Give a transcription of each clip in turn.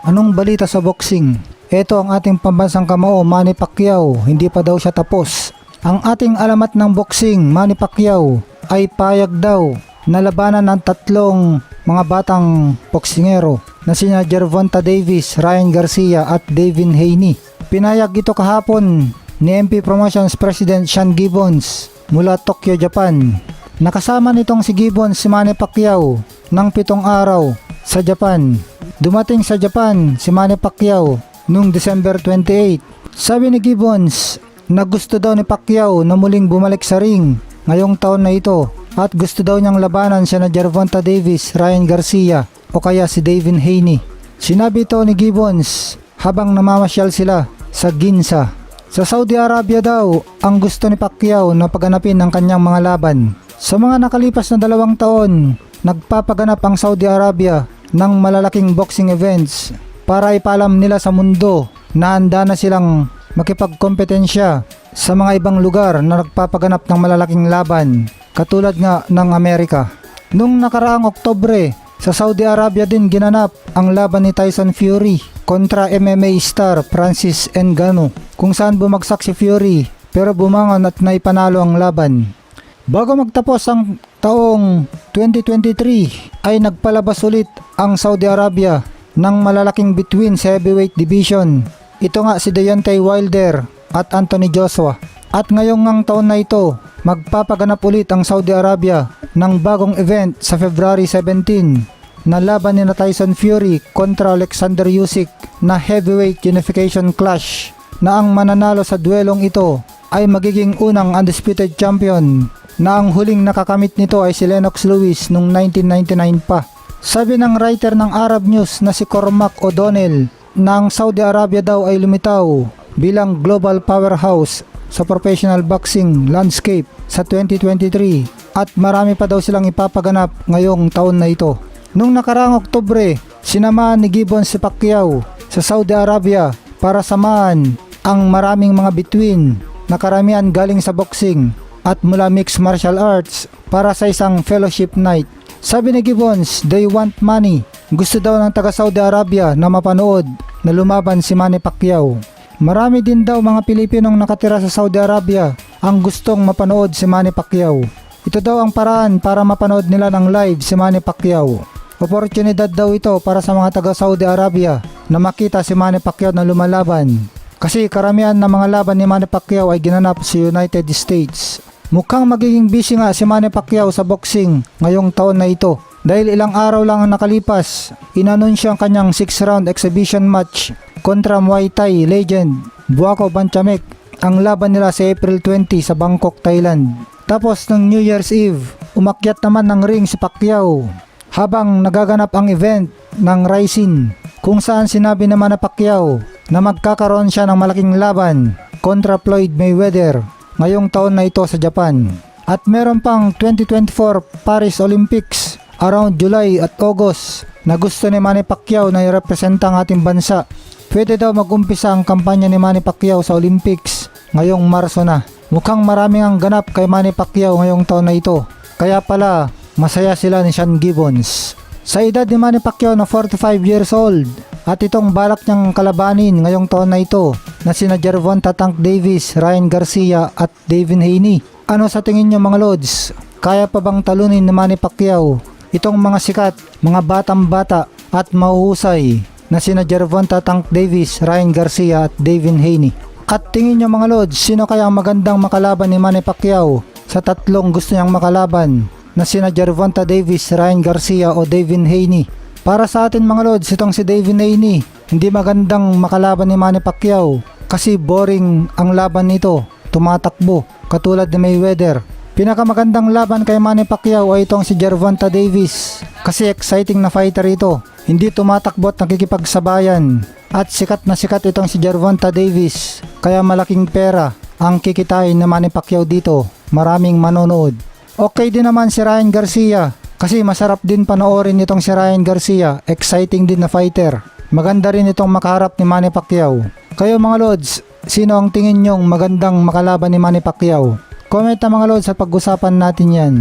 Anong balita sa boxing? Ito ang ating pambansang kamao, Manny Pacquiao, hindi pa daw siya tapos. Ang ating alamat ng boxing, Manny Pacquiao, ay payag daw na labanan ng tatlong mga batang boksingero na sina Gervonta Davis, Ryan Garcia at Devin Haney. Pinayag ito kahapon ni MP Promotions President Sean Gibbons mula Tokyo, Japan. Nakasama nitong si Gibbons si Manny Pacquiao ng 7 araw sa Japan. Dumating sa Japan si Manny Pacquiao noong December 28. Sabi ni Gibbons na gusto daw ni Pacquiao na muling bumalik sa ring ngayong taon na ito at gusto daw niyang labanan siya na Gervonta Davis, Ryan Garcia o kaya si Devin Haney. Sinabi ito ni Gibbons habang namamasyal sila sa Ginza. Sa Saudi Arabia daw ang gusto ni Pacquiao na pagganapin ng kanyang mga laban. Sa mga nakalipas na 2 taon, nagpapaganap ang Saudi Arabia ng malalaking boxing events para ipaalam nila sa mundo na handa na silang makipagkompetensya sa mga ibang lugar na nagpapaganap ng malalaking laban katulad nga ng Amerika. Nung nakaraang Oktubre, sa Saudi Arabia din ginanap ang laban ni Tyson Fury kontra MMA star Francis Ngannou, kung saan bumagsak si Fury pero bumangon at naipanalo ang laban. Bago magtapos ang taong 2023 ay nagpalabas ulit ang Saudi Arabia ng malalaking between sa heavyweight division. Ito nga si Deontay Wilder at Anthony Joshua. At ngayong ngang taon na ito, magpapaganap ulit ang Saudi Arabia ng bagong event sa February 17 na laban ni Tyson Fury kontra Alexander Usyk na heavyweight unification clash, na ang mananalo sa duelong ito ay magiging unang undisputed champion, na ang huling nakakamit nito ay si Lennox Lewis noong 1999 pa. Sabi ng writer ng Arab News na si Cormac O'Donnell na ang Saudi Arabia daw ay lumitaw bilang global powerhouse sa professional boxing landscape sa 2023 at marami pa daw silang ipapaganap ngayong taon na ito. Nung nakaraang Oktubre, sinamahan ni Gibbons si Pacquiao sa Saudi Arabia para samahan ang maraming mga bituin na karamihan galing sa boxing at mula mixed martial arts para sa isang fellowship night. Sabi ni Gibbons, they want money. Gusto daw ng taga Saudi Arabia na mapanood na lumaban si Manny Pacquiao. Marami din daw mga Pilipinong nakatira sa Saudi Arabia ang gustong mapanood si Manny Pacquiao. Ito daw ang paraan para mapanood nila ng live si Manny Pacquiao. Oportunidad daw ito para sa mga taga Saudi Arabia na makita si Manny Pacquiao na lumalaban. Kasi karamihan ng mga laban ni Manny Pacquiao ay ginanap sa United States. Mukhang magiging busy nga si Manny Pacquiao sa boxing ngayong taon na ito. Dahil ilang araw lang ang nakalipas, inanunsyo ang kanyang 6-round exhibition match kontra Muay Thai legend Buakaw Banchamek. Ang laban nila sa April 20 sa Bangkok, Thailand. Tapos ng New Year's Eve, umakyat naman ng ring si Pacquiao habang nagaganap ang event ng Rising, kung saan sinabi naman na Pacquiao na magkakaroon siya ng malaking laban kontra Floyd Mayweather ngayong taon na ito sa Japan. At meron pang 2024 Paris Olympics around July at August na gusto ni Manny Pacquiao na i-representa ang ating bansa. Pwede daw mag-umpisa ang kampanya ni Manny Pacquiao sa Olympics ngayong Marso na. Mukhang maraming ang ganap kay Manny Pacquiao ngayong taon na ito. Kaya pala, masaya sila ni Sean Gibbons. Sa edad ni Manny Pacquiao na 45 years old at itong balak niyang kalabanin ngayong taon na ito na sina Gervonta Tank Davis, Ryan Garcia at Devin Haney. Ano sa tingin niyo mga Lods? Kaya pa bang talunin ni Manny Pacquiao itong mga sikat, mga batang bata at mahuhusay na sina Gervonta Tank Davis, Ryan Garcia at Devin Haney? At tingin nyo mga Lods, sino kaya ang magandang makalaban ni Manny Pacquiao sa tatlong gusto niyang makalaban na sina Gervonta Davis, Ryan Garcia o Devin Haney? Para sa atin mga Lods, itong si Devin Haney hindi magandang makalaban ni Manny Pacquiao kasi boring ang laban nito, tumatakbo katulad ni Mayweather. Pinakamagandang laban kay Manny Pacquiao ay itong si Gervonta Davis kasi exciting na fighter ito. Hindi tumatakbo at nakikipagsabayan. At sikat na sikat itong si Gervonta Davis. Kaya malaking pera ang kikitain na Manny Pacquiao dito. Maraming manonood. Okay din naman si Ryan Garcia kasi masarap din panoorin itong si Ryan Garcia. Exciting din na fighter. Maganda rin itong makaharap ni Manny Pacquiao. Kayo mga Lods, sino ang tingin nyong magandang makalaban ni Manny Pacquiao? Comment na mga Lods sa pag-usapan natin yan.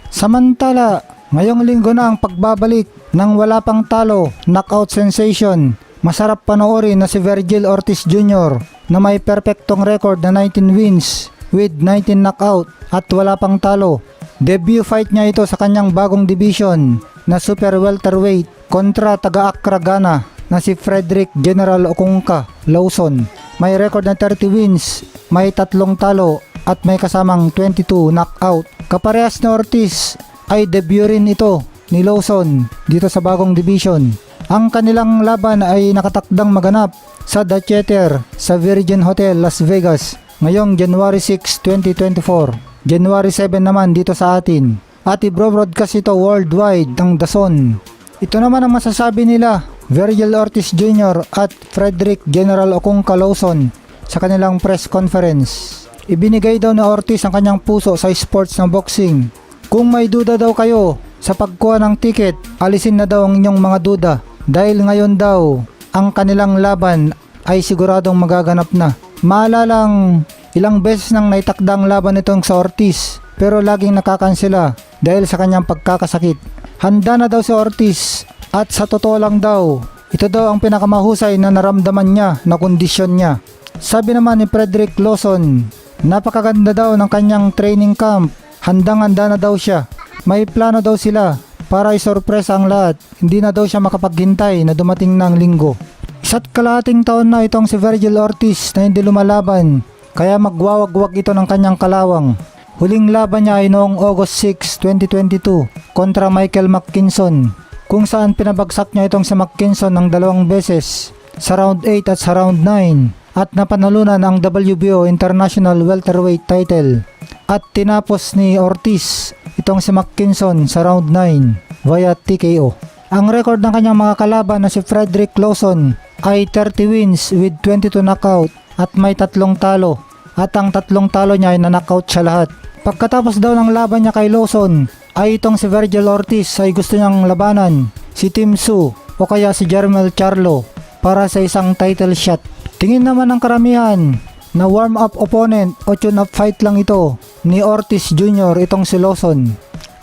Samantala, ngayong linggo na ang pagbabalik ng wala pang talo knockout sensation Masarap panoorin na si Vergil Ortiz Jr. na may perpektong record na 19 wins with 19 knockout at wala pang talo. Debut fight niya ito sa kanyang bagong division na super welterweight kontra taga-Accra, Ghana na si Frederick General Okunka Lawson. May record na 30 wins, may 3 talo at may kasamang 22 knockout. Kaparehas na Ortiz ay debut rin ito ni Lawson dito sa bagong division. Ang kanilang laban ay nakatakdang maganap sa The Theater sa Virgin Hotel, Las Vegas ngayong January 6, 2024. January 7 naman dito sa atin. At i-broadcast ito worldwide ng DAZN. Ito naman ang masasabi nila, Vergil Ortiz Jr. at Frederick General Okunka Lawson sa kanilang press conference. Ibinigay daw na Ortiz ang kanyang puso sa sports ng boxing. Kung may duda daw kayo sa pagkuha ng ticket, alisin na daw ang inyong mga duda. Dahil ngayon daw, ang kanilang laban ay siguradong magaganap na. Maalalang ilang beses nang naitakdang laban itong sa Ortiz pero laging nakakansela dahil sa kanyang pagkakasakit. Handa na daw si Ortiz at sa totoo lang daw, ito daw ang pinakamahusay na naramdaman niya na kondisyon niya. Sabi naman ni Frederick Lawson, napakaganda daw ng kanyang training camp, handang-handa na daw siya. May plano daw sila para isorpresa ang lahat, hindi na daw siya makapaghintay na dumating ng linggo. 1 kalahating taon na itong si Vergil Ortiz na hindi lumalaban, kaya magwawagwag ito ng kanyang kalawang. Huling laban niya ay noong August 6, 2022 kontra Michael McKinson, kung saan pinabagsak niya itong si McKinson ng 2 beses sa round 8 at sa round 9 at napanalunan ang WBO International Welterweight title. At tinapos ni Ortiz itong si McKinson sa round 9 via TKO. Ang record ng kanyang mga kalaban na si Frederick Lawson ay 30 wins with 22 knockout at may 3 talo. At ang 3 talo niya ay na-knockout siya lahat. Pagkatapos daw ng laban niya kay Lawson ay itong si Vergil Ortiz ay gusto niyang labanan si Tim Tszyu o kaya si Jermell Charlo para sa isang title shot. Tingin naman ng karamihan na warm-up opponent o tune-up fight lang ito ni Ortiz Jr. itong si Lawson.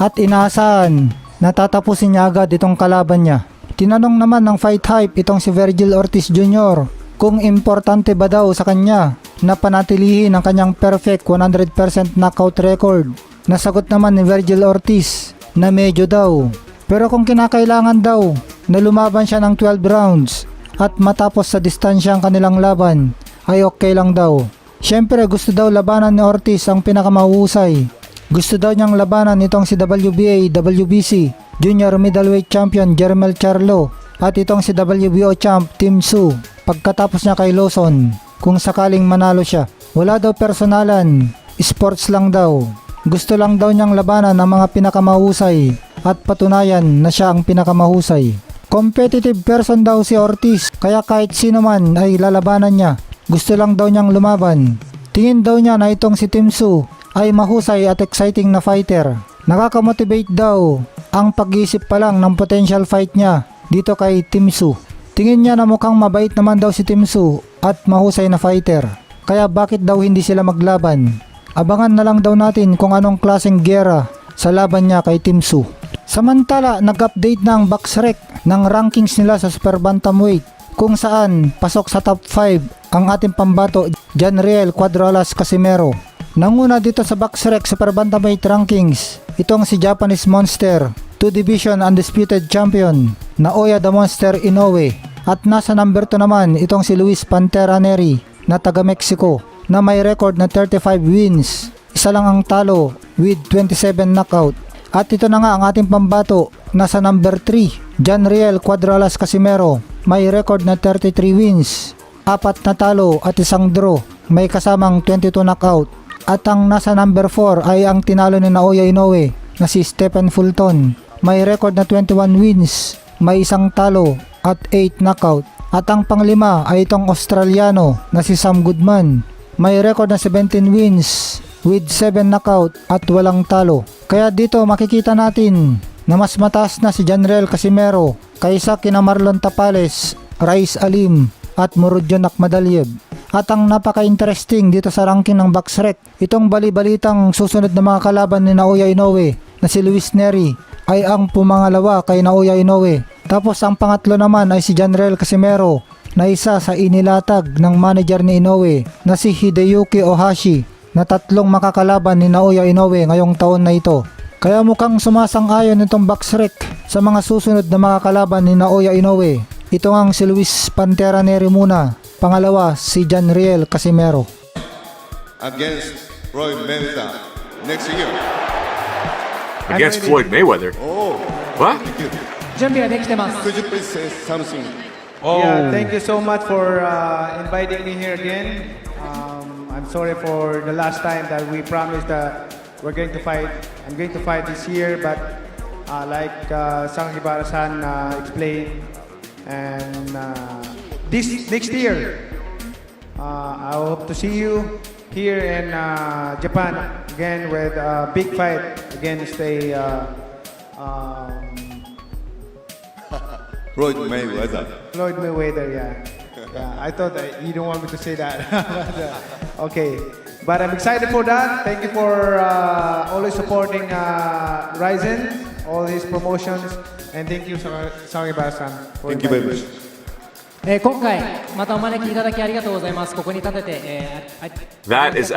At inaasahan na tatapusin niya agad itong kalaban niya. Tinanong naman ng Fight Hype itong si Vergil Ortiz Jr. kung importante ba daw sa kanya na panatilihin ang kanyang perfect 100% knockout record. Nasagot naman ni Vergil Ortiz na medyo daw. Pero kung kinakailangan daw na lumaban siya ng 12 rounds at matapos sa distansya ang kanilang laban, ay okay lang daw. Siyempre gusto daw labanan ni Ortiz ang pinakamahusay. Gusto daw niyang labanan itong si WBA, WBC, Junior Middleweight Champion Jermell Charlo at itong si WBO Champ Tim Tszyu pagkatapos niya kay Lawson kung sakaling manalo siya. Wala daw personalan, sports lang daw. Gusto lang daw niyang labanan ang mga pinakamahusay at patunayan na siya ang pinakamahusay. Competitive person daw si Ortiz kaya kahit sino man ay lalabanan niya. Gusto lang daw niyang lumaban. Tingin daw niya na itong si Tim Tszyu ay mahusay at exciting na fighter. Nakakamotivate daw ang pag-iisip pa lang ng potential fight niya dito kay Tim Tszyu. Tingin niya na mukhang mabait naman daw si Tim Tszyu at mahusay na fighter. Kaya bakit daw hindi sila maglaban? Abangan na lang daw natin kung anong klaseng gera sa laban niya kay Tim Tszyu. Samantala, nag-update na ang BoxRec ng rankings nila sa Super Bantamweight kung saan pasok sa top 5 ang ating pambato Janriel Cuadralas Casimero. Nanguna dito sa BoxRec Super Bantamweight rankings itong si Japanese Monster, 2 Division Undisputed Champion Naoya the Monster Inoue. At nasa number 2 naman itong si Luis Pantera Neri na taga Mexico na may record na 35 wins, isa lang ang talo with 27 knockout. At ito na nga ang ating pambato, nasa number 3, Janriel Cuadralas Casimero, may record na 33 wins, 4 na talo at 1 draw, may kasamang 22 knockout. At ang nasa number 4 ay ang tinalo ni Naoya Inoue na si Stephen Fulton, may record na 21 wins, may 1 talo at 8 knockout. At ang panglima ay itong Australiano na si Sam Goodman, may record na 17 wins with 7 knockout at walang talo. Kaya dito makikita natin na mas mataas na si Janriel Casimero kaysa kina Marlon Tapales, Rais Alim at Murodjon Akhmadaliev. At ang napaka-interesting dito sa ranking ng BoxRec, itong bali-balitang susunod na mga kalaban ni Naoya Inoue, na si Luis Neri ay ang pumangalawa kay Naoya Inoue. Tapos ang pangatlo naman ay si Janriel Casimero na isa sa inilatag ng manager ni Inoue na si Hideyuki Ohashi na tatlong makakalaban ni Naoya Inoue ngayong taon na ito. Kaya mukhang sumasang-ayon itong Boxrec sa mga susunod na makakalaban ni Naoya Inoue. Ito ang si Luis Pantera Neri muna, pangalawa si Janriel Casimero. Against Roy Mayweather next year. Against Floyd Mayweather. Oh, What? thank you. 準備はできてます。 Could you please say something? Yeah, thank you so much for inviting me here again. I'm sorry for the last time that we promised that we're going to fight. I'm going to fight this year, but like Sang Hibara-san explained, and this next year, I hope to see you here in Japan again with a big fight against Floyd Mayweather. Floyd Mayweather, yeah. I thought that you don't want me to say that. But, okay. But I'm excited for that. Thank you for always supporting Ryzen, all his promotions. And thank you, Sang Hibara-san. for Thank you very inviting me. much. 今回またお招きいただきありがとうございます。ここに立てて、That is